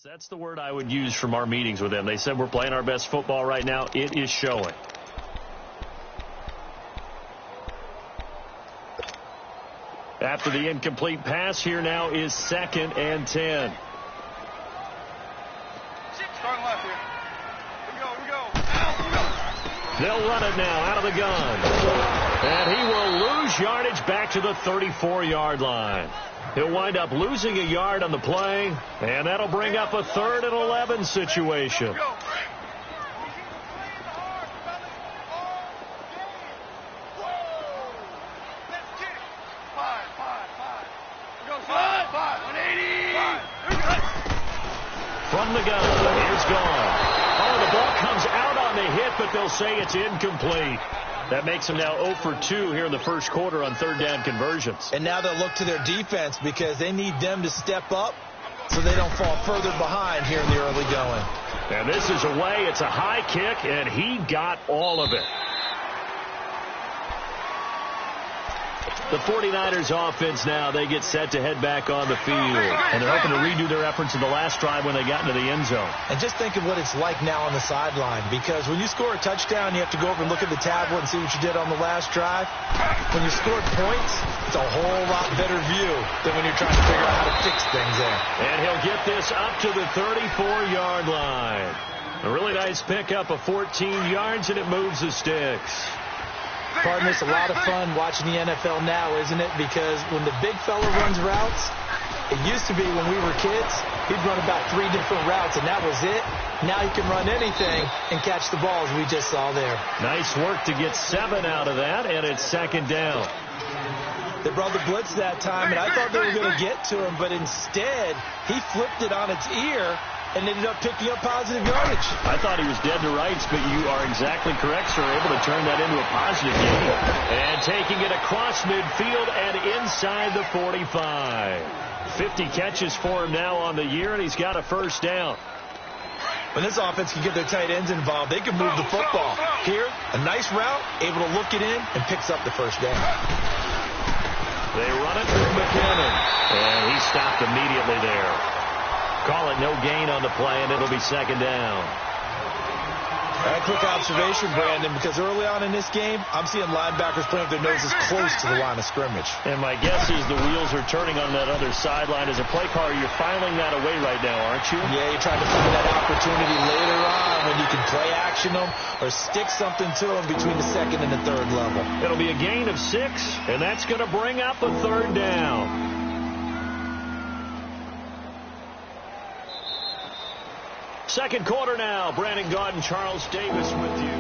That's the word I would use from our meetings with them. They said we're playing our best football right now. It is showing. After the incomplete pass, here now is 2nd and 10. Starting left here. Here we go. They'll run it now out of the gun. And he will lose yardage back to the 34-yard line. He'll wind up losing a yard on the play, and that'll bring up a 3rd and 11 situation. From the gun, it's gone. Oh, the ball comes out on the hit, but they'll say it's incomplete. That makes them now 0 for 2 here in the first quarter on 3rd down conversions. And now they'll look to their defense because they need them to step up so they don't fall further behind here in the early going. And this is away. It's a high kick, and he got all of it. The 49ers offense now, they get set to head back on the field. And they're hoping to redo their efforts in the last drive when they got into the end zone. And just think of what it's like now on the sideline, because when you score a touchdown, you have to go over and look at the tablet and see what you did on the last drive. When you scored points, it's a whole lot better view than when you're trying to figure out how to fix things there. And he'll get this up to the 34-yard line. A really nice pickup of 14 yards, and it moves the sticks. Pardon, it's a lot of fun watching the NFL now, isn't it? Because when the big fella runs routes, it used to be when we were kids, he'd run about 3 different routes, and that was it. Now he can run anything and catch the balls we just saw there. Nice work to get 7 out of that, and it's 2nd down. They brought the blitz that time, and I thought they were going to get to him, but instead, he flipped it on its ear and ended up picking up positive yardage. I thought he was dead to rights, but you are exactly correct, sir. Able to turn that into a positive gain. And taking it across midfield and inside the 45. 50 catches for him now on the year, and he's got a 1st down. When this offense can get their tight ends involved, they can move the football. Here, a nice route, able to look it in, and picks up the 1st down. They run it through McKinnon, and he stopped immediately there. Call it no gain on the play, and it'll be 2nd down. A quick observation, Brandon, because early on in this game, I'm seeing linebackers putting their noses close to the line of scrimmage. And my guess is the wheels are turning on that other sideline. As a play caller, you're filing that away right now, aren't you? Yeah, you're trying to find that opportunity later on when you can play action them or stick something to them between the 2nd and the 3rd level. It'll be a gain of 6, and that's going to bring up a 3rd down. Second quarter now. Brandon Gaudin, Charles Davis with you.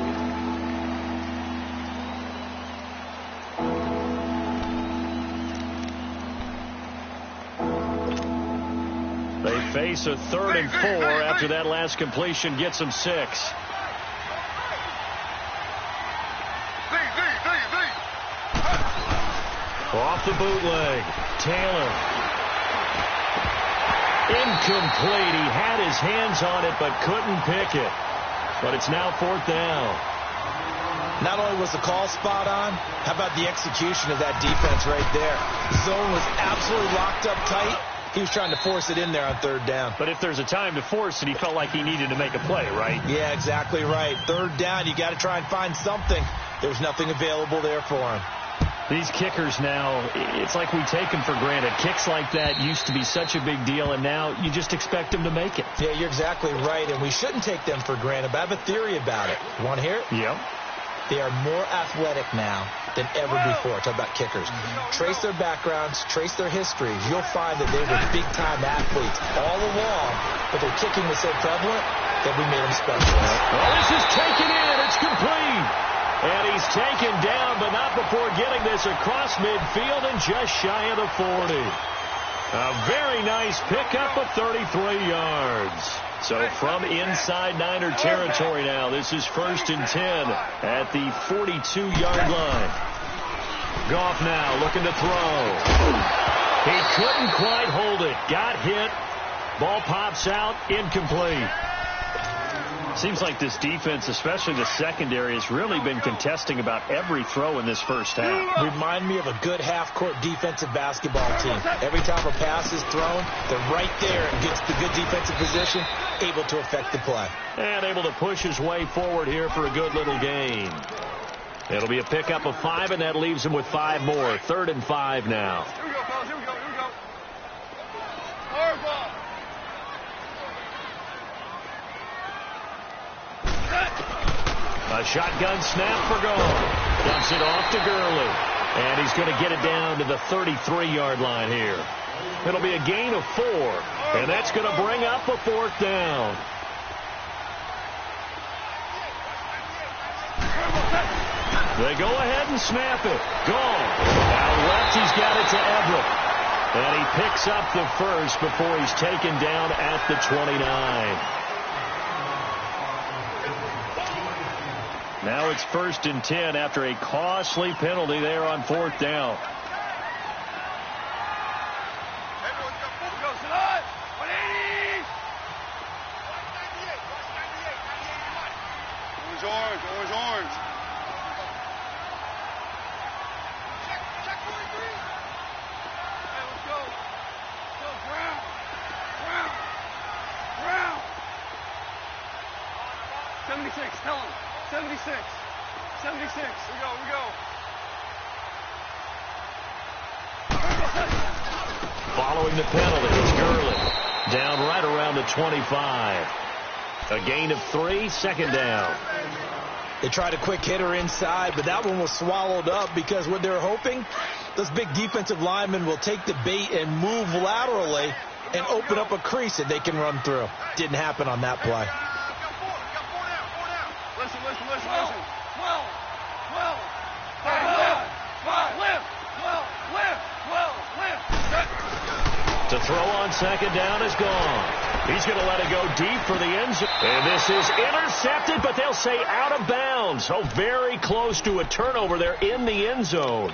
They face a 3rd and 4 after that last completion gets them 6. Off the bootleg. Taylor. Incomplete. He had his hands on it but couldn't pick it. But it's now 4th down. Not only was the call spot on, how about the execution of that defense right there? The zone was absolutely locked up tight. He was trying to force it in there on 3rd down. But if there's a time to force it, he felt like he needed to make a play, right? Yeah, exactly right. 3rd down, you got to try and find something. There's nothing available there for him. These kickers now, it's like we take them for granted. Kicks like that used to be such a big deal, and now you just expect them to make it. Yeah, you're exactly right, and we shouldn't take them for granted, but I have a theory about it. You want to hear it? Yep. They are more athletic now than ever before. Talk about kickers. Trace their backgrounds, trace their histories. You'll find that they were big-time athletes all along, but their kicking was so prevalent that we made them specialists. Well, this is taken in. It's complete. And he's taken down, but not before getting this across midfield and just shy of the 40. A very nice pickup of 33 yards. So from inside Niner territory now, this is 1st and 10 at the 42-yard line. Goff now looking to throw. He couldn't quite hold it. Got hit. Ball pops out. Incomplete. Seems like this defense, especially the secondary, has really been contesting about every throw in this first half. Remind me of a good half-court defensive basketball team. Every time a pass is thrown, they're right there and gets the good defensive position, able to affect the play. And able to push his way forward here for a good little gain. It'll be a pickup of 5, and that leaves him with 5 more. 3rd and 5 now. Here we go, fellas. Here we go. Here we go. Hard ball. A shotgun snap for goal. Dumps it off to Gurley. And he's going to get it down to the 33-yard line here. It'll be a gain of 4. And that's going to bring up a 4th down. They go ahead and snap it. Gone. Out left, he's got it to Everett. And he picks up the first before he's taken down at the 29. Now it's 1st and 10 after a costly penalty there on 4th down. Orange. Check 43. Hey, let's go. Let's go, Brown. 76, tell him. 76. Here we go. Following the penalty, it's Gurley. Down right around the 25. A gain of 3, 2nd down. They tried a quick hitter inside, but that one was swallowed up because what they're hoping, those big defensive linemen will take the bait and move laterally and open up a crease that they can run through. Didn't happen on that play. Listen. 12. To throw on 2nd down is gone. He's going to let it go deep for the end zone. And this is intercepted, but they'll say out of bounds. So very close to a turnover there in the end zone.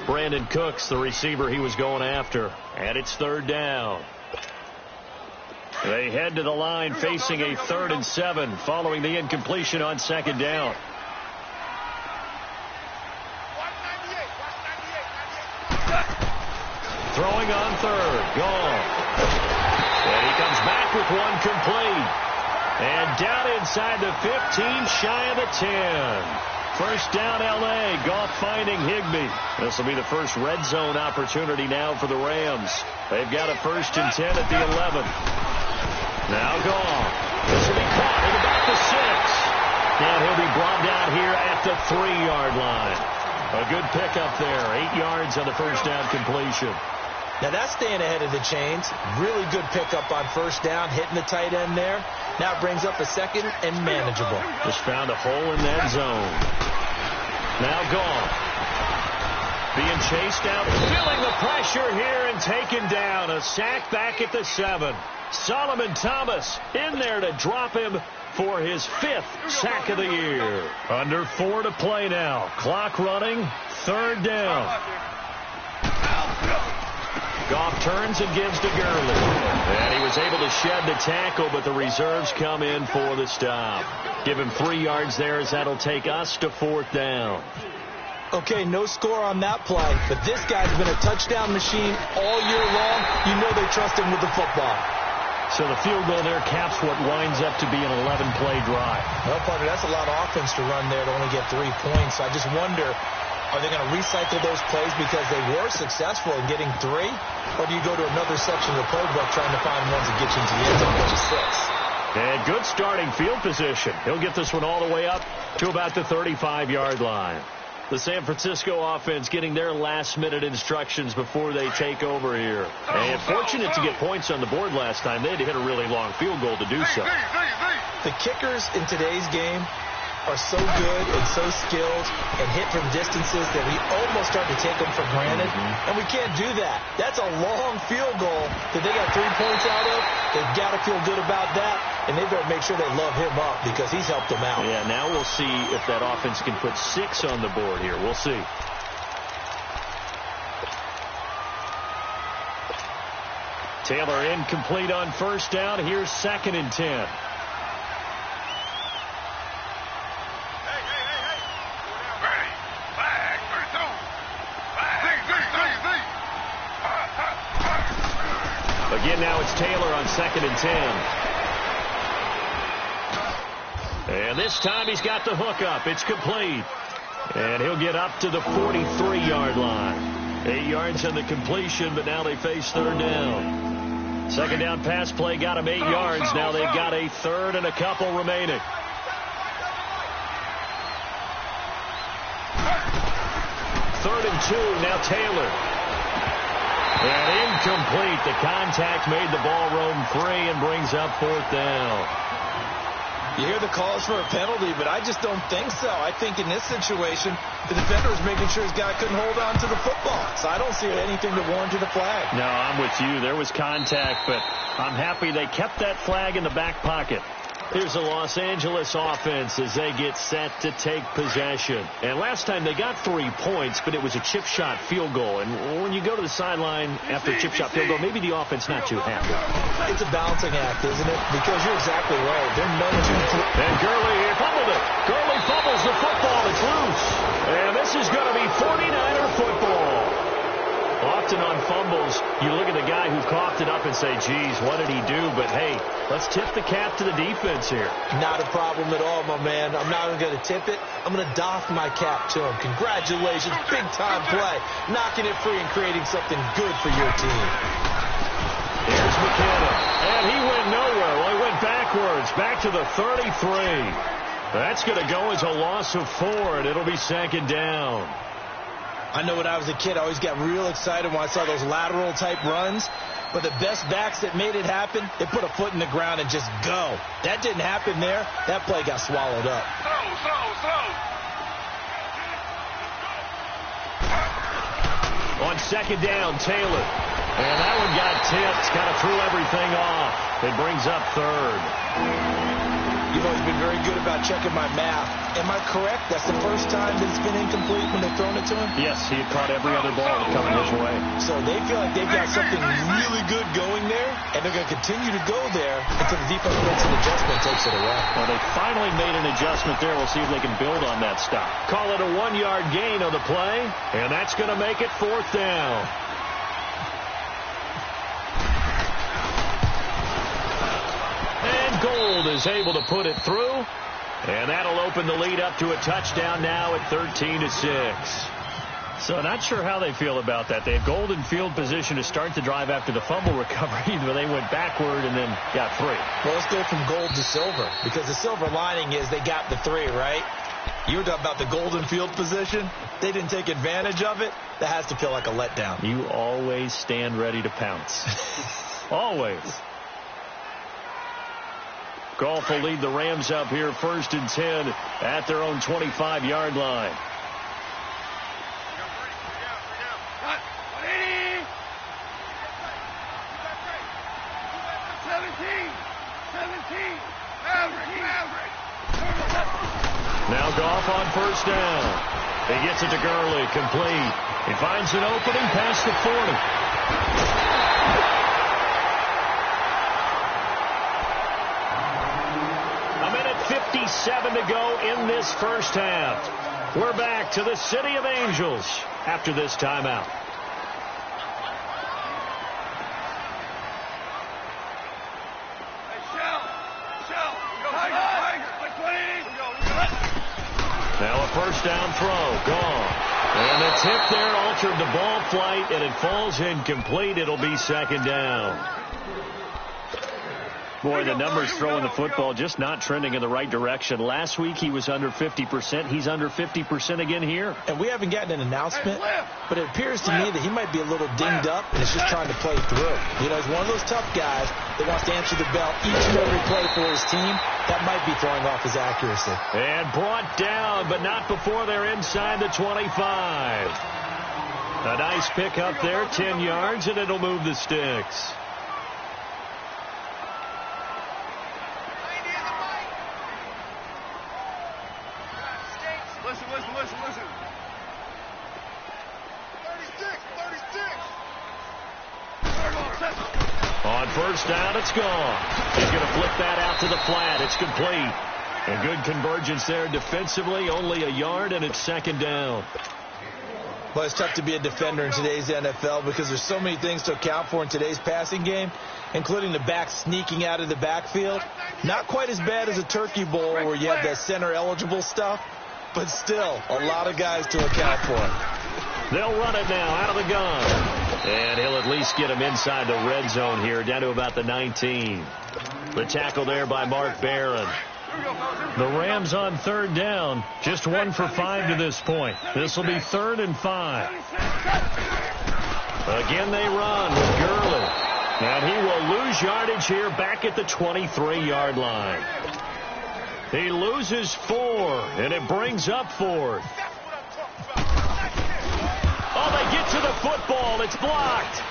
Brandon Cooks, the receiver he was going after. And it's 3rd down. They head to the line facing a 3rd and 7 following the incompletion on 2nd down. Throwing on 3rd. Gone. And he comes back with one complete. And down inside the 15, shy of the 10. 1st down, L.A. Goff finding Higbee. This will be the first red zone opportunity now for the Rams. They've got a 1st and 10 at the 11. Now Goff. This will be caught at about the 6. And he'll be brought down here at the 3-yard line. A good pickup there. 8 yards on the 1st down completion. Now that's staying ahead of the chains. Really good pickup on 1st down, hitting the tight end there. Now it brings up a 2nd and manageable. Just found a hole in that zone. Now Goff. Being chased out, feeling the pressure here and taken down. A sack back at the 7. Solomon Thomas in there to drop him for his 5th sack of the year. Under 4 to play now. Clock running. 3rd down. Goff turns and gives to Gurley. And he was able to shed the tackle, but the reserves come in for the stop. Give him 3 yards there as that'll take us to 4th down. Okay, no score on that play, but this guy's been a touchdown machine all year long. You know they trust him with the football. So the field goal there caps what winds up to be an 11-play drive. Well, partner, that's a lot of offense to run there to only get 3 points. I just wonder, are they going to recycle those plays because they were successful in getting 3? Or do you go to another section of the playbook trying to find ones that get you into the end zone, which is 6? And good starting field position. He'll get this one all the way up to about the 35-yard line. The San Francisco offense getting their last-minute instructions before they take over here. And fortunate to get points on the board last time. They had to hit a really long field goal to do so. The kickers in today's game are so good and so skilled and hit from distances that we almost start to take them for granted. And we can't do that. That's a long field goal that they got 3 points out of. They've got to feel good about that. And they've got to make sure they love him up because he's helped them out. Yeah, now we'll see if that offense can put 6 on the board here. We'll see. Taylor incomplete on 1st down. Here's 2nd and 10. Again, now it's Taylor on 2nd and 10. And this time he's got the hook up. It's complete. And he'll get up to the 43-yard line. 8 yards on the completion, but now they face 3rd down. 2nd down pass play got him 8 yards. Now they've got a 3rd and a couple remaining. 3rd and 2, now Taylor. And incomplete. The contact made the ball roam free and brings up 4th down. You hear the calls for a penalty, but I just don't think so. I think in this situation, the defender was making sure his guy couldn't hold on to the football. So I don't see anything to warrant the flag. No, I'm with you. There was contact, but I'm happy they kept that flag in the back pocket. Here's the Los Angeles offense as they get set to take possession. And last time they got 3 points, but it was a chip shot field goal. And when you go to the sideline after a chip shot field goal, maybe the offense not too happy. It's a balancing act, isn't it? Because you're exactly right. They're no 2. And Gurley fumbled it. Gurley fumbles the football. It's loose. And this is going to be 49er football. Often on fumbles, you look at the guy who coughed it up and say, geez, what did he do? But, hey, let's tip the cap to the defense here. Not a problem at all, my man. I'm not even going to tip it. I'm going to doff my cap to him. Congratulations. Big-time play. Knocking it free and creating something good for your team. Here's McKenna. And he went nowhere. Well, he went backwards. Back to the 33. That's going to go as a loss of 4, and it'll be 2nd down. I know when I was a kid, I always got real excited when I saw those lateral-type runs. But the best backs that made it happen, they put a foot in the ground and just go. That didn't happen there. That play got swallowed up. On 2nd down, Taylor. And that one got tipped. Kind of threw everything off. It brings up 3rd. You've always been very good about checking my math. Am I correct? That's the first time that it's been incomplete when they've thrown it to him? Yes, he had caught every other ball coming his way. So they feel like they've got something really good going there, and they're going to continue to go there until the defense makes an adjustment and takes it away. Well, they finally made an adjustment there. We'll see if they can build on that stop. Call it a 1-yard gain on the play, and that's going to make it 4th down. Gold is able to put it through, and that'll open the lead up to a touchdown now at 13-6. So not sure how they feel about that. They had Gold in field position to start the drive after the fumble recovery, but they went backward and then got 3. Well, let's go from gold to silver, because the silver lining is they got the 3, right? You were talking about the golden field position. They didn't take advantage of it. That has to feel like a letdown. You always stand ready to pounce. Always. Goff will lead the Rams up here 1st and 10 at their own 25-yard line. Now Goff on 1st down. He gets it to Gurley, complete. He finds an opening past the 40. 57 to go in this first half. We're back to the City of Angels after this timeout. Now a 1st down throw, gone. And the tip there altered the ball flight, and it falls incomplete. It'll be 2nd down. Boy, the numbers throwing the football just not trending in the right direction. Last week he was under 50%. He's under 50% again here. And we haven't gotten an announcement, but it appears to me that he might be a little dinged up and is just trying to play through. You know, he's one of those tough guys that wants to answer the bell each and every play for his team. That might be throwing off his accuracy. And brought down, but not before they're inside the 25. A nice pickup there, 10 yards, and it'll move the sticks. Listen. 36. On 1st down, it's gone. He's going to flip that out to the flat. It's complete. And good convergence there defensively. Only a yard, and it's 2nd down. Well, it's tough to be a defender in today's NFL because there's so many things to account for in today's passing game, including the back sneaking out of the backfield. Not quite as bad as a turkey bowl where you have that center-eligible stuff, but still a lot of guys to account for. They'll run it now out of the gun. And he'll at least get him inside the red zone here, down to about the 19. The tackle there by Mark Barron. The Rams on third down, just 1 for 5 to this point. This will be 3rd and 5. Again they run with Gurley. And he will lose yardage here back at the 23-yard line. He loses 4, and it brings up 4th. Oh, they get to the football. It's blocked.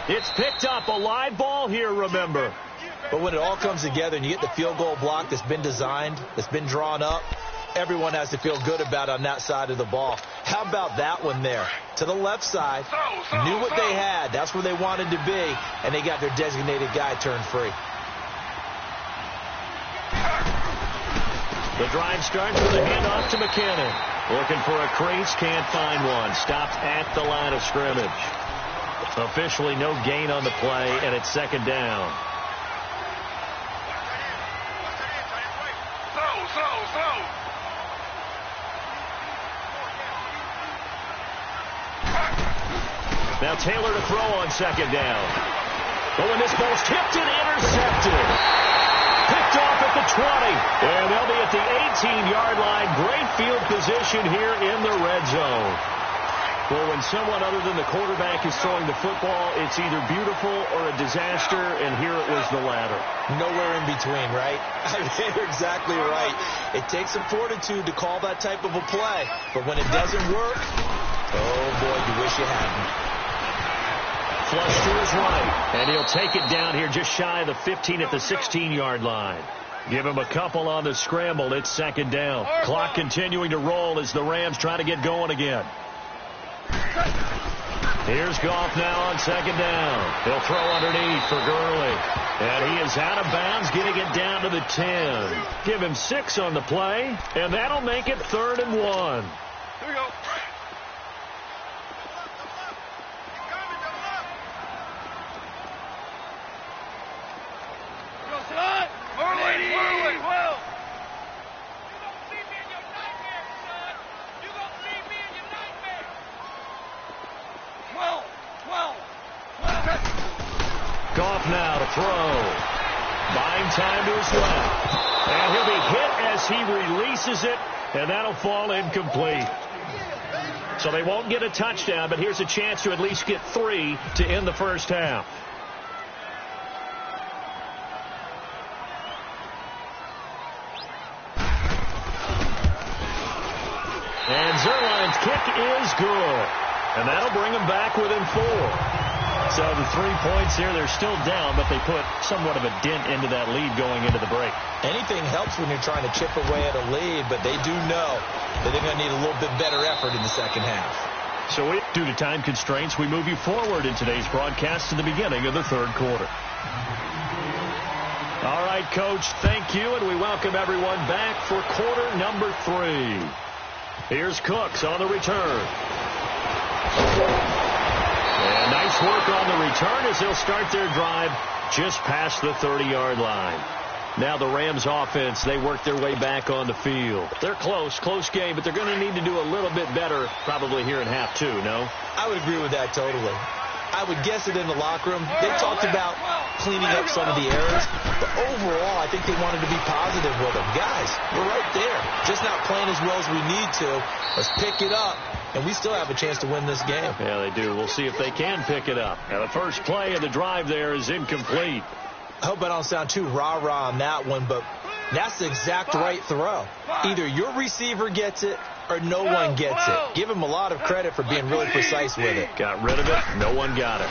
It's picked up. A live ball here, remember. But when it all comes together and you get the field goal block that's been designed, that's been drawn up, everyone has to feel good about on that side of the ball. How about that one there? To the left side, knew what they had. That's where they wanted to be, and they got their designated guy turned free. The drive starts with a handoff to McKinnon. Looking for a crease, can't find one. Stopped at the line of scrimmage. Officially no gain on the play, and it's 2nd down. Now Taylor to throw on 2nd down. But when this ball's tipped and intercepted. Picked off at the 20. And they'll be at the 18-yard line. Great field position here in the red zone. Well, when someone other than the quarterback is throwing the football, it's either beautiful or a disaster, and here it was the latter. Nowhere in between, right? I mean, you're exactly right. It takes some fortitude to call that type of a play. But when it doesn't work, oh, boy, you wish you hadn't. Flush to his right, and he'll take it down here just shy of the 15 at the 16-yard line. Give him a couple on the scramble. It's 2nd down. Clock continuing to roll as the Rams try to get going again. Here's Goff now on 2nd down. He'll throw underneath for Gurley. And he is out of bounds, getting it down to the 10. Give him 6 on the play, and that'll make it 3rd and 1. Here we go. Goff now to throw. Buying time to his left. And he'll be hit as he releases it, and that'll fall incomplete. So they won't get a touchdown, but here's a chance to at least get 3 to end the first half. And Zerline's kick is good. And that'll bring them back within 4. So the 3 points here, they're still down, but they put somewhat of a dent into that lead going into the break. Anything helps when you're trying to chip away at a lead, but they do know that they're going to need a little bit better effort in the second half. So due to time constraints, we move you forward in today's broadcast to the beginning of the 3rd quarter. All right, Coach, thank you, and we welcome everyone back for quarter number 3. Here's Cooks on the return. And nice work on the return as they'll start their drive just past the 30-yard line. Now the Rams offense, they work their way back on the field. They're close game, but they're going to need to do a little bit better probably here in half 2, no? I would agree with that totally. I would guess it in the locker room. They talked about cleaning up some of the errors, but overall, I think they wanted to be positive with them. Guys, we're right there. Just not playing as well as we need to. Let's pick it up, and we still have a chance to win this game. Yeah, they do. We'll see if they can pick it up. Now, the first play of the drive there is incomplete. I hope I don't sound too rah-rah on that one, but that's the exact right throw. Either your receiver gets it or no one gets it. Give him a lot of credit for being really precise with it. Got rid of it. No one got it.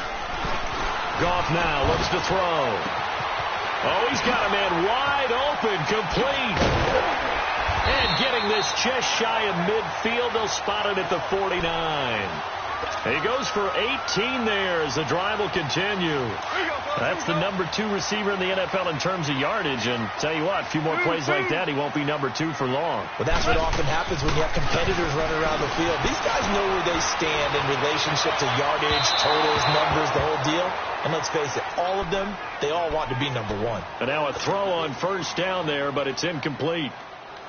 Goff now looks to throw. Oh, he's got a man wide open, complete. And getting this just shy of midfield, they'll spot it at the 49. He goes for 18 there as the drive will continue. That's the number 2 receiver in the NFL in terms of yardage. And tell you what, a few more plays like that, he won't be number 2 for long. Well, that's what often happens when you have competitors running around the field. These guys know where they stand in relationship to yardage, totals, numbers, the whole deal. And let's face it, all of them, they all want to be number 1. And now a throw on first down there, but it's incomplete.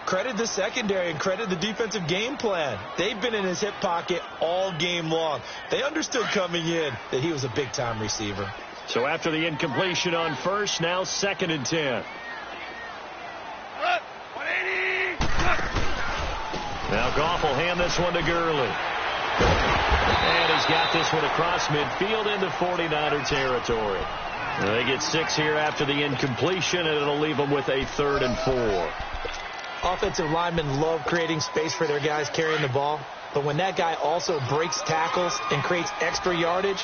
Credit the secondary and credit the defensive game plan. They've been in his hip pocket all game long. They understood coming in that he was a big-time receiver. So after the incompletion on first, now 2nd and 10. Now Goff will hand this one to Gurley. And he's got this one across midfield into 49er territory. They get 6 here after the incompletion, and it'll leave them with a 3rd and 4. Offensive linemen love creating space for their guys carrying the ball, but when that guy also breaks tackles and creates extra yardage,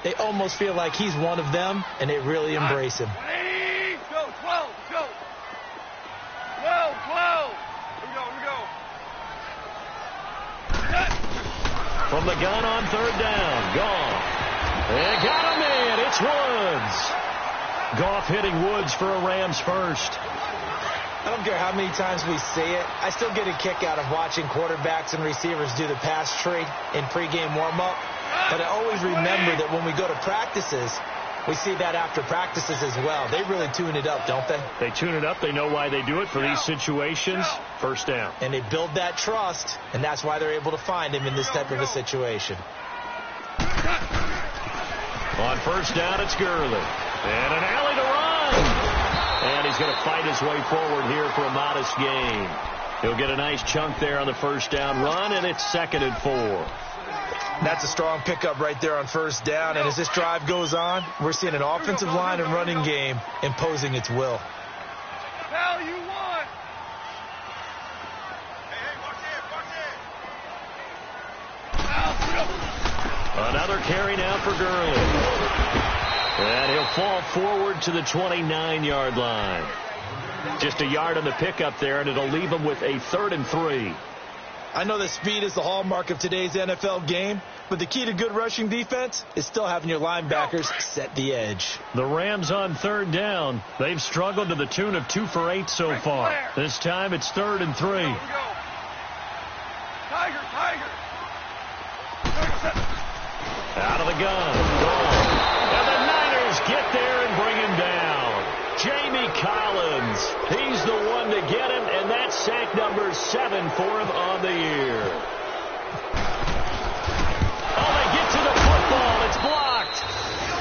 they almost feel like he's one of them, and they really embrace him. Go, 12, go. 12, 12. Here we go. From the gun on 3rd down, Goff. And got him in. It's Woods. Goff hitting Woods for a Rams first. I don't care how many times we say it. I still get a kick out of watching quarterbacks and receivers do the pass tree in pregame warm-up. But I always remember that when we go to practices, we see that after practices as well. They really tune it up, don't they? They tune it up. They know why they do it for these situations. First down. And they build that trust, and that's why they're able to find him in this type of a situation. On first down, it's Gurley. And an alley to run. And he's going to fight his way forward here for a modest gain. He'll get a nice chunk there on the first down run, and it's 2nd and 4. That's a strong pickup right there on first down. And as this drive goes on, we're seeing an offensive line and running game imposing its will. Hell, you won. Another carry now for Gurley. And he'll fall forward to the 29-yard line. Just a yard on the pickup there, and it'll leave him with a 3rd and 3. I know that speed is the hallmark of today's NFL game, but the key to good rushing defense is still having your linebackers set the edge. The Rams on 3rd down. They've struggled to the tune of 2 for 8 so far. This time it's 3rd and 3. Tiger. Out of the gun. And the Niners get there and bring him down. Jamie Collins. He's the one to get him, and that's sack number 7 for him on the year. Oh, they get to the football. It's blocked.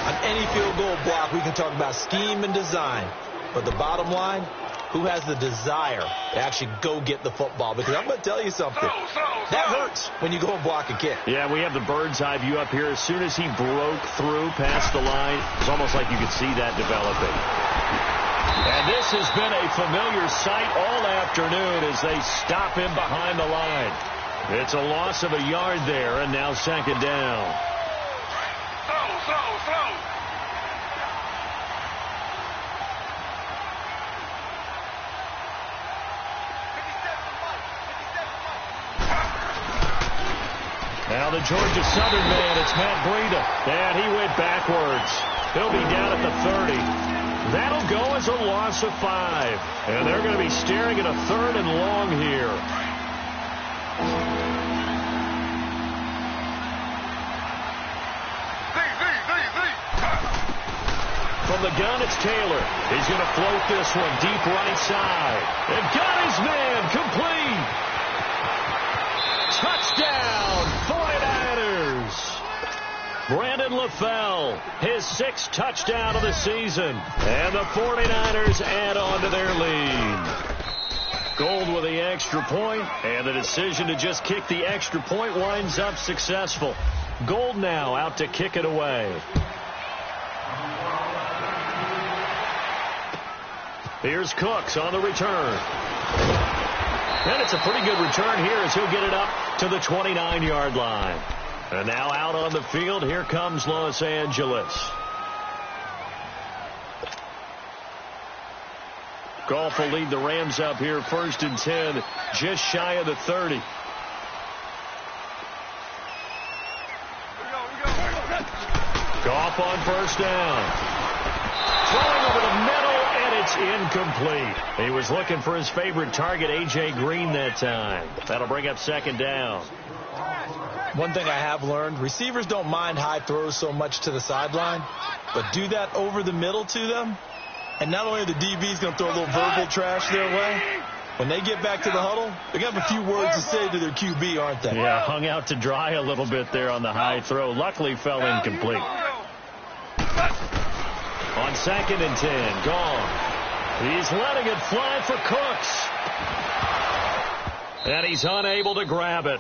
On any field goal block, we can talk about scheme and design. But the bottom line, who has the desire to actually go get the football? Because I'm going to tell you something. That hurts when you go and block a kick. Yeah, we have the bird's eye view up here. As soon as he broke through past the line, it's almost like you could see that developing. And this has been a familiar sight all afternoon as they stop him behind the line. It's a loss of a yard there, and now 2nd down. Throw. Now the Georgia Southern man, it's Matt Breida. And he went backwards. He'll be down at the 30. That'll go as a loss of 5. And they're going to be staring at a 3rd and long here. From the gun, it's Taylor. He's going to float this one deep right side. And got his man complete. Touchdown, 49ers. Brandon LaFell, his 6th touchdown of the season. And the 49ers add on to their lead. Gold with the extra point, and the decision to just kick the extra point winds up successful. Gold now out to kick it away. Here's Cooks on the return. And it's a pretty good return here as he'll get it up to the 29-yard line. And now out on the field, here comes Los Angeles. Goff will lead the Rams up here 1st and 10, just shy of the 30. Goff on first down. Throwing over the middle, and it's incomplete. He was looking for his favorite target, A.J. Green, that time. That'll bring up second down. One thing I have learned, receivers don't mind high throws so much to the sideline, but do that over the middle to them, and not only are the DBs going to throw a little verbal trash their way, when they get back to the huddle, they're going to have a few words to say to their QB, aren't they? Yeah, hung out to dry a little bit there on the high throw. Luckily fell incomplete. On 2nd and 10, gone. He's letting it fly for Cooks. And he's unable to grab it.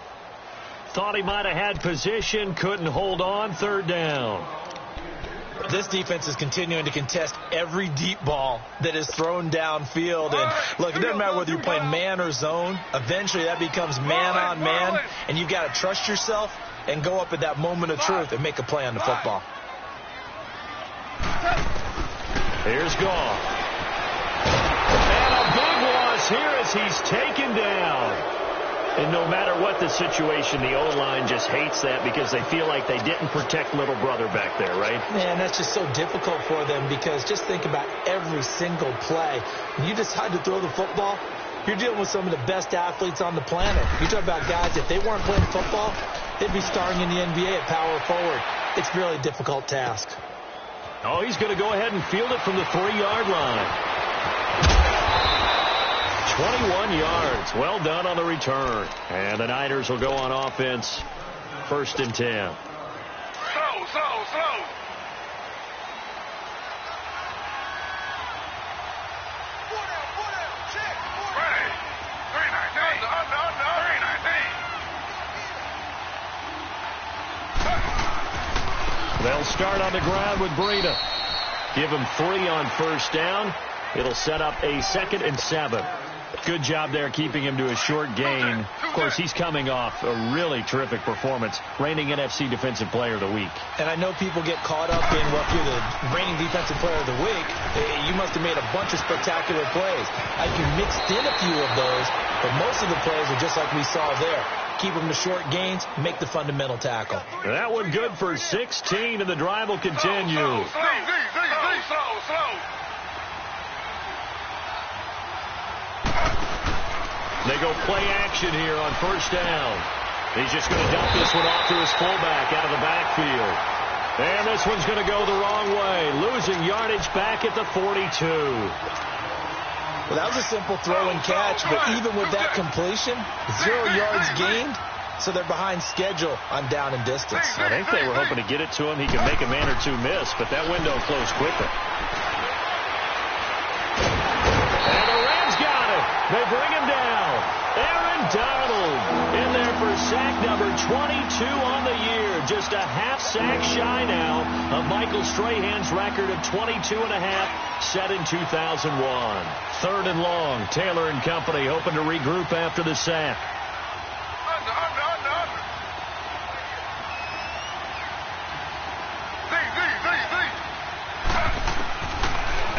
Thought he might have had position, couldn't hold on, 3rd down. This defense is continuing to contest every deep ball that is thrown downfield. And look, it doesn't matter whether you're playing man or zone. Eventually that becomes man on man, and you've got to trust yourself and go up at that moment of truth and make a play on the football. Here's Goff. And a big loss here as he's taken down. And no matter what the situation, the O-line just hates that because they feel like they didn't protect little brother back there, right? Man, that's just so difficult for them because just think about every single play. When you decide to throw the football, you're dealing with some of the best athletes on the planet. You talk about guys, if they weren't playing football, they'd be starring in the NBA at power forward. It's really a difficult task. Oh, he's going to go ahead and field it from the 3-yard line. 21 yards. Well done on the return. And the Niners will go on offense. 1st and 10. Slow. Ready. 319. Under. 319. They'll start on the ground with Breida. Give him 3 on 1st down. It'll set up a 2nd and 7. Good job there keeping him to a short gain. Of course, he's coming off a really terrific performance, reigning NFC Defensive Player of the Week. And I know people get caught up in, well, if you're the reigning Defensive Player of the Week, you must have made a bunch of spectacular plays. You mixed in a few of those, but most of the plays are just like we saw there. Keep them to short gains, make the fundamental tackle. That one good for 16, and the drive will continue. Slow. They go play action here on 1st down. He's just going to dump this one off to his fullback out of the backfield. And this one's going to go the wrong way, losing yardage back at the 42. Well, that was a simple throw and catch, but even with that completion, 0 yards gained, so they're behind schedule on down and distance. I think they were hoping to get it to him. He could make a man or two miss, but that window closed quicker. And the Rams got it. They bring him down. Aaron Donald in there for sack number 22 on the year. Just a half sack shy now of Michael Strahan's record of 22.5 set in 2001. 3rd and long. Taylor and company hoping to regroup after the sack. Under.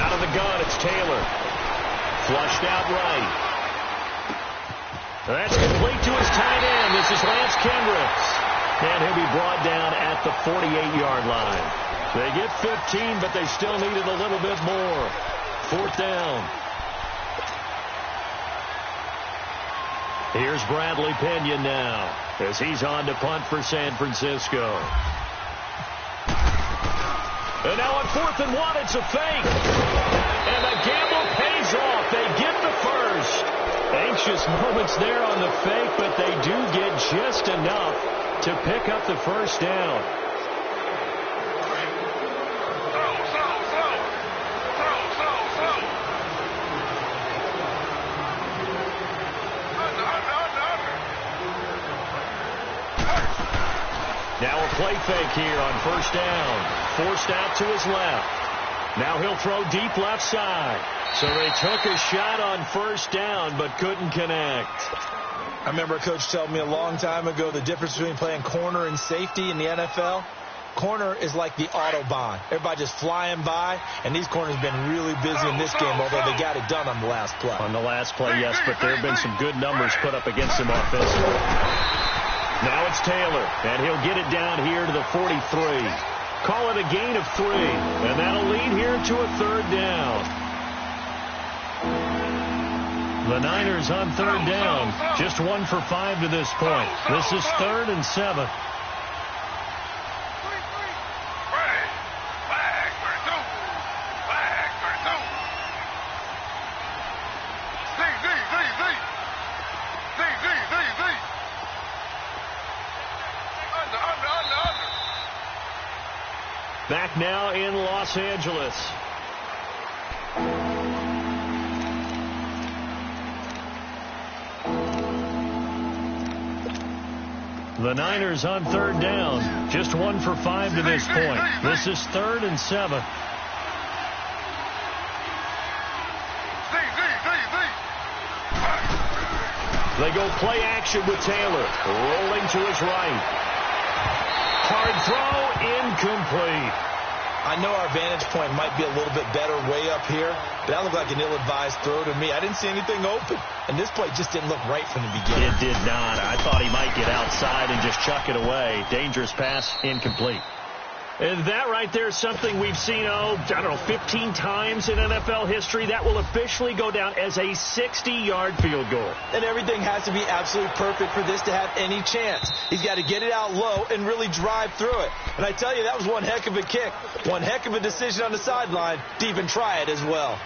Out of the gun, it's Taylor. Flushed out right. That's complete to his tight end. This is Lance Kendricks. And he'll be brought down at the 48-yard line. They get 15, but they still needed a little bit more. 4th down. Here's Bradley Pinion now as he's on to punt for San Francisco. And now on 4th and 1, it's a fake. And the gamble pays off. They get the first. Anxious moments there on the fake, but they do get just enough to pick up the 1st down. Now a play fake here on 1st down. Forced out to his left. Now he'll throw deep left side. So they took a shot on 1st down, but couldn't connect. I remember a coach telling me a long time ago the difference between playing corner and safety in the NFL. Corner is like the Autobahn. Everybody just flying by, and these corners have been really busy in this game, although they got it done on the last play. On the last play, yes, but there have been some good numbers put up against him offensively. Now it's Taylor, and he'll get it down here to the 43. Call it a gain of 3, and that'll lead here to a 3rd down. The Niners on 3rd down, just 1 for 5 to this point. This is 3rd and 7. Back now in Los Angeles. The Niners on 3rd down. Just 1 for 5 to this point. This is 3rd and 7. They go play action with Taylor. Rolling to his right. Hard throw, incomplete. I know our vantage point might be a little bit better way up here, but that looked like an ill-advised throw to me. I didn't see anything open, and this play just didn't look right from the beginning. It did not. I thought he might get outside and just chuck it away. Dangerous pass, incomplete. And that right there is something we've seen, 15 times in NFL history. That will officially go down as a 60-yard field goal. And everything has to be absolutely perfect for this to have any chance. He's got to get it out low and really drive through it. And I tell you, that was one heck of a kick. One heck of a decision on the sideline to even try it as well.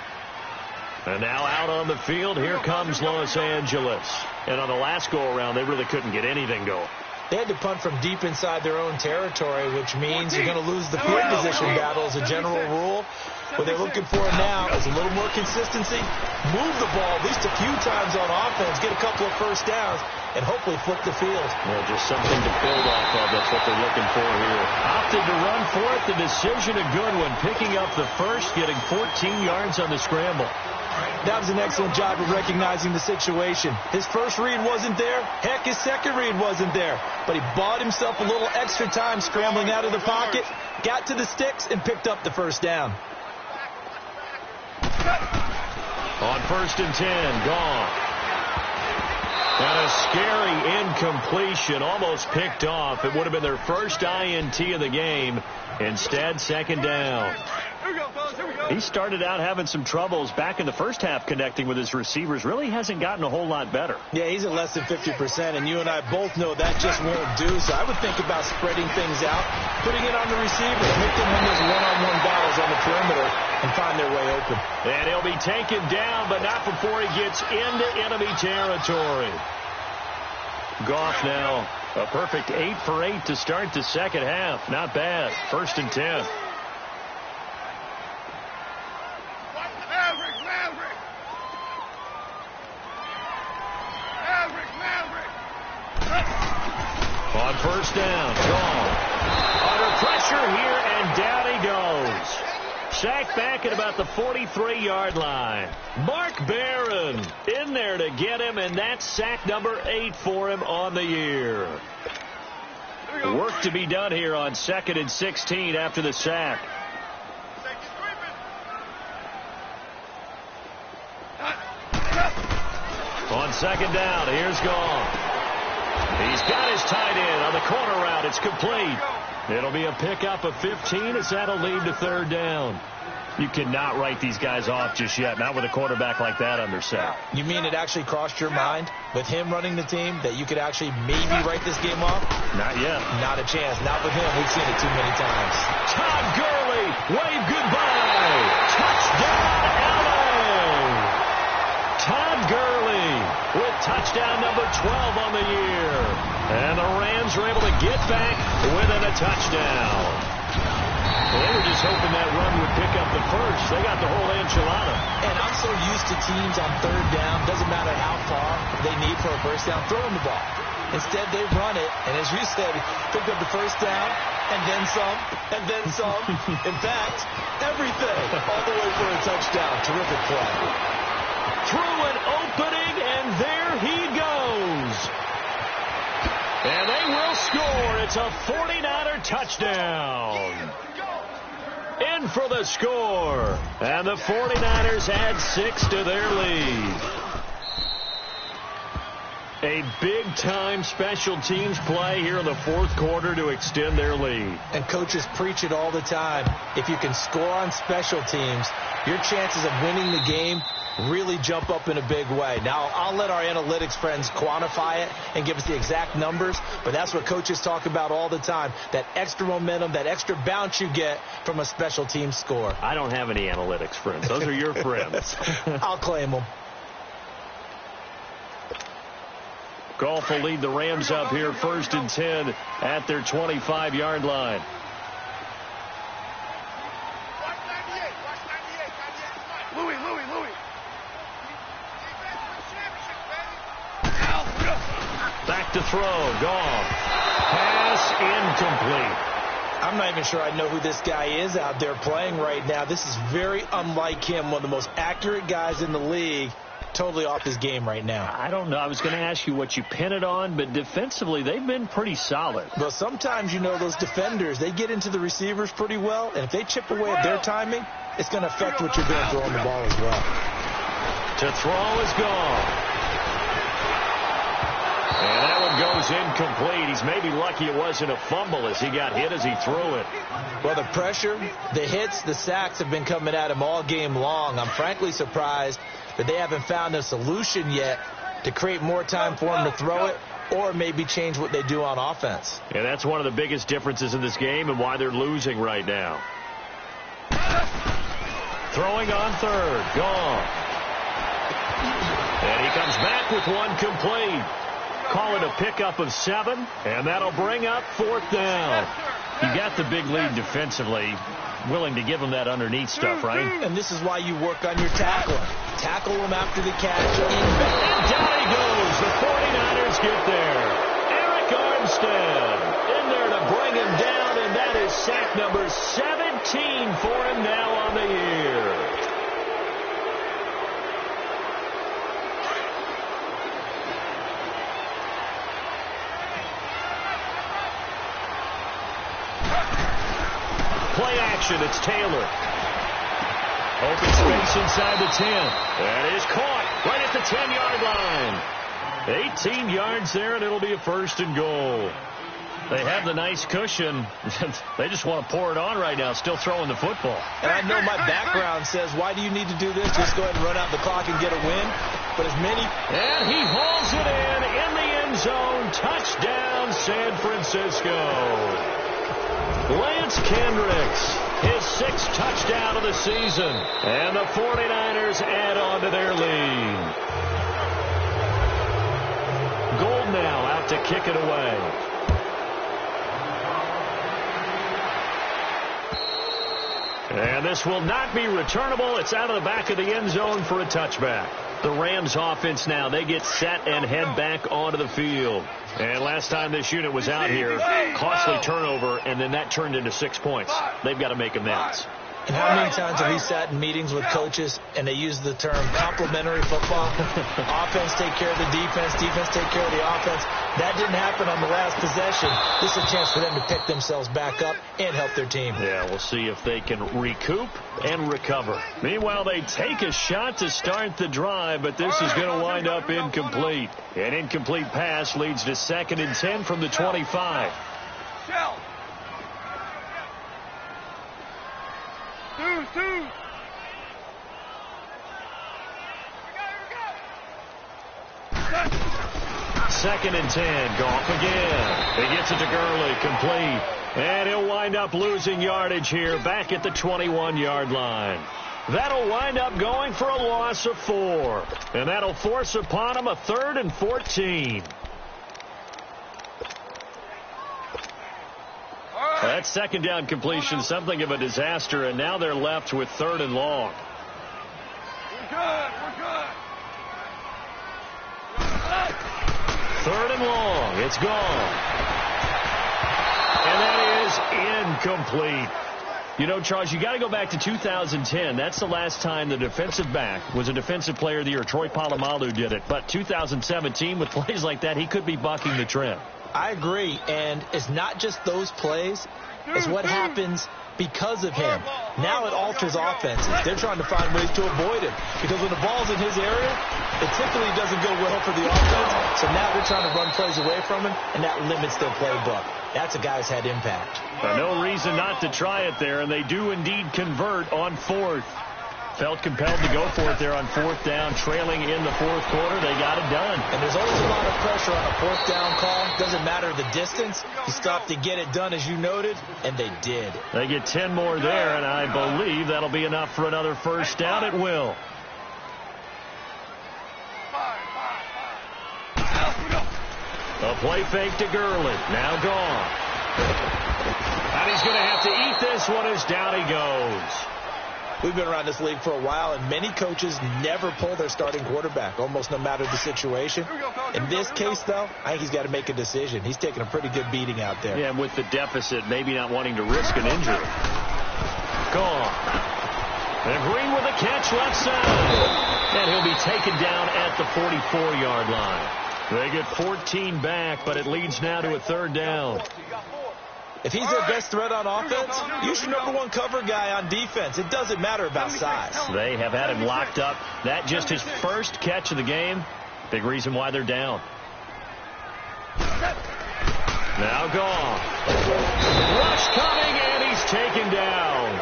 And now out on the field, here comes Los Angeles. And on the last go-around, they really couldn't get anything going. They had to punt from deep inside their own territory, which means you're going to lose the field position battle as a general rule. What they're looking for now is a little more consistency, move the ball at least a few times on offense, get a couple of first downs, and hopefully flip the field. Well, just something to build off of. That's what they're looking for here. Opted to run for it. The decision a good one. Picking up the first, getting 14 yards on the scramble. That was an excellent job of recognizing the situation. His first read wasn't there. Heck, his second read wasn't there. But he bought himself a little extra time scrambling out of the pocket, got to the sticks, and picked up the first down. On 1st and 10, gone. And a scary incompletion, almost picked off. It would have been their first INT of the game. Instead, 2nd down. He started out having some troubles back in the first half connecting with his receivers. Really hasn't gotten a whole lot better. Yeah, he's at less than 50%, and you and I both know that just won't do. So I would think about spreading things out, putting it on the receiver, and make them win those one-on-one battles on the perimeter and find their way open. And he'll be taken down, but not before he gets into enemy territory. Goff now, a perfect 8 for 8 to start the second half. Not bad. 1st and 10. On 1st down, gone. Under pressure here, and down he goes. Sacked back at about the 43-yard line. Mark Barron in there to get him, and that's sack number 8 for him on the year. Work to be done here on 2nd and 16 after the sack. On 2nd down, here's Goff. He's got his tight end on the corner route. It's complete. It'll be a pickup of 15 as that'll lead to 3rd down. You cannot write these guys off just yet, not with a quarterback like that under sack. You mean it actually crossed your mind with him running the team that you could actually maybe write this game off? Not yet. Not a chance. Not with him. We've seen it too many times. Todd Gurley, wave goodbye. Touchdown, LA. Todd Gurley with touchdown number 12 on the year. And the Rams are able to get back within a touchdown. Well, they were just hoping that run would pick up the first. They got the whole enchilada. And I'm so used to teams on 3rd down, doesn't matter how far they need for a first down, throw them the ball. Instead, they run it, and as you said, picked up the first down, and then some, and then some. In fact, everything, all the way for a touchdown. Terrific play. Through an opening, and there he goes. And they will score. It's a 49er touchdown. In for the score. And the 49ers add 6 to their lead. A big-time special teams play here in the fourth quarter to extend their lead. And coaches preach it all the time. If you can score on special teams, your chances of winning the game really jump up in a big way. Now, I'll let our analytics friends quantify it and give us the exact numbers, but that's what coaches talk about all the time, that extra momentum, that extra bounce you get from a special team score. I don't have any analytics friends. Those are your friends. I'll claim them. Goff will lead the Rams up here 1st and 10 at their 25-yard line. Louis. Back to throw. Goff. Pass incomplete. I'm not even sure I know who this guy is out there playing right now. This is very unlike him, one of the most accurate guys in the league. Totally off his game right now. I don't know. I was going to ask you what you pin it on, but defensively, they've been pretty solid. Well, sometimes, you know, those defenders, they get into the receivers pretty well, and if they chip away at their timing, it's going to affect what you're doing throwing the ball as well. To throw is gone. And that one goes incomplete. He's maybe lucky it wasn't a fumble as he got hit as he threw it. Well, the pressure, the hits, the sacks have been coming at him all game long. I'm frankly surprised that they haven't found a solution yet to create more time for him to throw it or maybe change what they do on offense. And that's one of the biggest differences in this game and why they're losing right now. Throwing on third. Gone. And he comes back with one complete. Call it a pickup of 7, and that'll bring up 4th down. You got the big lead defensively. Willing to give him that underneath stuff, right? And this is why you work on your tackling. Tackle him after the catch. And down he goes. The 49ers get there. Eric Armstead in there to bring him down, and that is sack number 17 for him now on the year. Play action, it's Taylor. Open space inside the 10. That is caught right at the 10-yard line. 18 yards there, and it'll be a 1st and goal. They have the nice cushion. They just want to pour it on right now, still throwing the football. And I know my background says, why do you need to do this? Just go ahead and run out the clock and get a win. But as many... And he hauls it in the end zone. Touchdown, San Francisco. Lance Kendricks, his 6th touchdown of the season. And the 49ers add on to their lead. Gold now out to kick it away. And this will not be returnable. It's out of the back of the end zone for a touchback. The Rams offense now, they get set and head back onto the field. And last time this unit was out here, costly turnover, and then that turned into 6 points. They've got to make amends. And how many times have we sat in meetings with coaches and they use the term complementary football? Offense take care of the defense, defense take care of the offense. That didn't happen on the last possession. This is a chance for them to pick themselves back up and help their team. Yeah, we'll see if they can recoup and recover. Meanwhile, they take a shot to start the drive, but this is going to wind up incomplete. An incomplete pass leads to 2nd and 10 from the 25. Shell. Two. 2nd and 10. Goff again. He gets it to Gurley. Complete. And he'll wind up losing yardage here back at the 21-yard line. That'll wind up going for a loss of 4. And that'll force upon him a 3rd and 14. That 2nd down completion, something of a disaster, and now they're left with 3rd and long. We're good. 3rd and long. It's gone. And that is incomplete. You know, Charles, you got to go back to 2010. That's the last time the defensive back was a defensive player of the year. Troy Polamalu did it. But 2017, with plays like that, he could be bucking the trend. I agree, and it's not just those plays. It's what happens because of him. Now it alters offenses. They're trying to find ways to avoid him because when the ball's in his area, it typically doesn't go well for the offense. So now they're trying to run plays away from him, and that limits their playbook. That's a guy who's had impact. No reason not to try it there, and they do indeed convert on fourth. Felt compelled to go for it there on fourth down, trailing in the fourth quarter. They got it done. And there's always a lot of pressure on a fourth down call. Doesn't matter the distance. You stop to get it done, as you noted, and they did. They get 10 more there, and I believe that'll be enough for another first down. It will. A play fake to Gurley. Now gone. And he's going to have to eat this one as down he goes. We've been around this league for a while, and many coaches never pull their starting quarterback, almost no matter the situation. In this case, though, I think he's got to make a decision. He's taking a pretty good beating out there. Yeah, and with the deficit, maybe not wanting to risk an injury. Gone. And Green with a catch left side. And he'll be taken down at the 44-yard line. They get 14 back, but it leads now to a third down. If he's their best threat on offense, use your number one cover guy on defense. It doesn't matter about size. They have had him locked up. That just his first catch of the game. Big reason why they're down. Now gone. Rush coming, and he's taken down.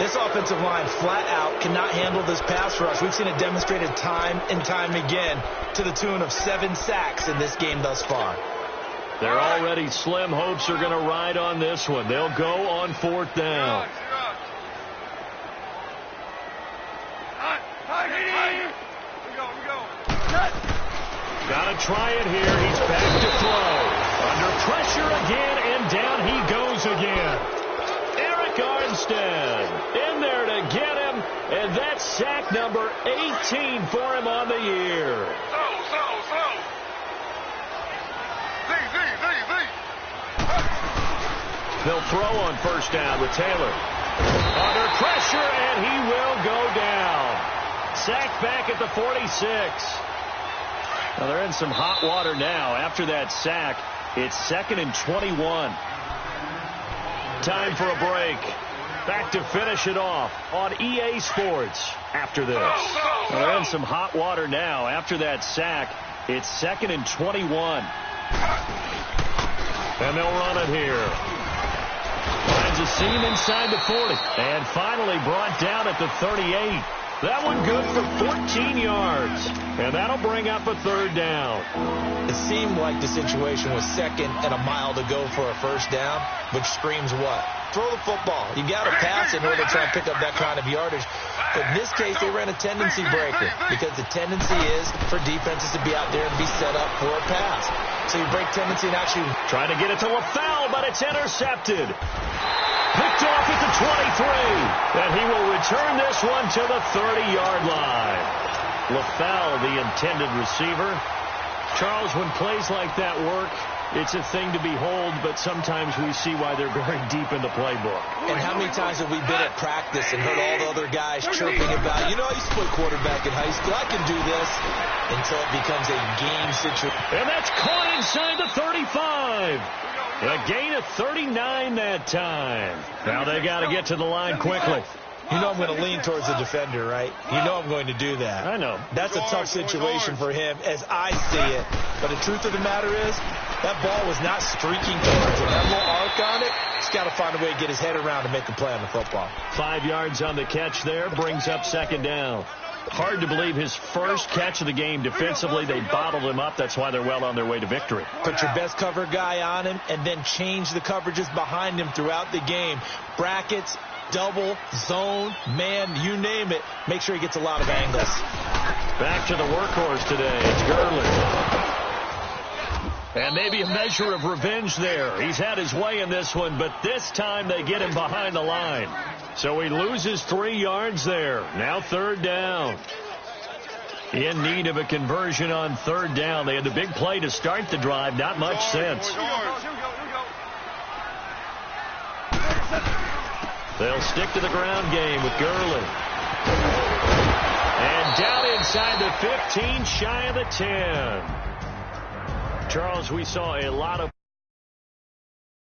This offensive line flat out cannot handle this pass rush. We've seen it demonstrated time and time again to the tune of 7 sacks in this game thus far. They're already slim hopes are going to ride on this one. They'll go on fourth down. Got to try it here. He's back to throw. Under pressure again, and down he goes again. Eric Armstead in there to get him, and that's sack number 18 for him on the year. They'll throw on first down with Taylor. Under pressure, and he will go down. Sacked back at the 46. Well, they're in some hot water now. After that sack, it's 2nd and 21. Time for a break. Back to finish it off on EA Sports after this. Well, they're in some hot water now. After that sack, it's 2nd and 21. And they'll run it here. Finds a seam inside the 40. And finally brought down at the 38. That one good for 14 yards. And that'll bring up a third down. It seemed like the situation was 2nd and a mile to go for a first down, which screams what? Throw the football. You got to pass in order to try and pick up that kind of yardage. But in this case, they ran a tendency breaker because the tendency is for defenses to be out there and be set up for a pass. So you break tendency and actually trying to get it to LaFell, but it's intercepted. Picked off at the 23. And he will return this one to the 30-yard line. LaFell, the intended receiver. Charles, when plays like that work, it's a thing to behold, but sometimes we see why they're going deep in the playbook. And how many times have we been at practice and heard all the other guys chirping about, you know, I used to play quarterback in high school. I can do this until it becomes a game situation. And that's caught inside the 35. A gain of 39 that time. Now they got to get to the line quickly. You know I'm going to lean towards the defender, right? You know I'm going to do that. I know. That's a tough situation for him as I see it. But the truth of the matter is, that ball was not streaking towards him. That little arc on it, he's got to find a way to get his head around and make a play on the football. 5 yards on the catch there, brings up 2nd down. Hard to believe his first catch of the game defensively. They bottled him up. That's why they're well on their way to victory. Put your best cover guy on him and then change the coverages behind him throughout the game. Brackets, double, zone, man, you name it. Make sure he gets a lot of angles. Back to the workhorse today. It's Gurley. And maybe a measure of revenge there. He's had his way in this one, but this time they get him behind the line. So he loses 3 yards there. Now 3rd down. In need of a conversion on 3rd down. They had the big play to start the drive. Not much since. They'll stick to the ground game with Gurley. And down inside the 15, shy of the 10. Charles, we saw a lot of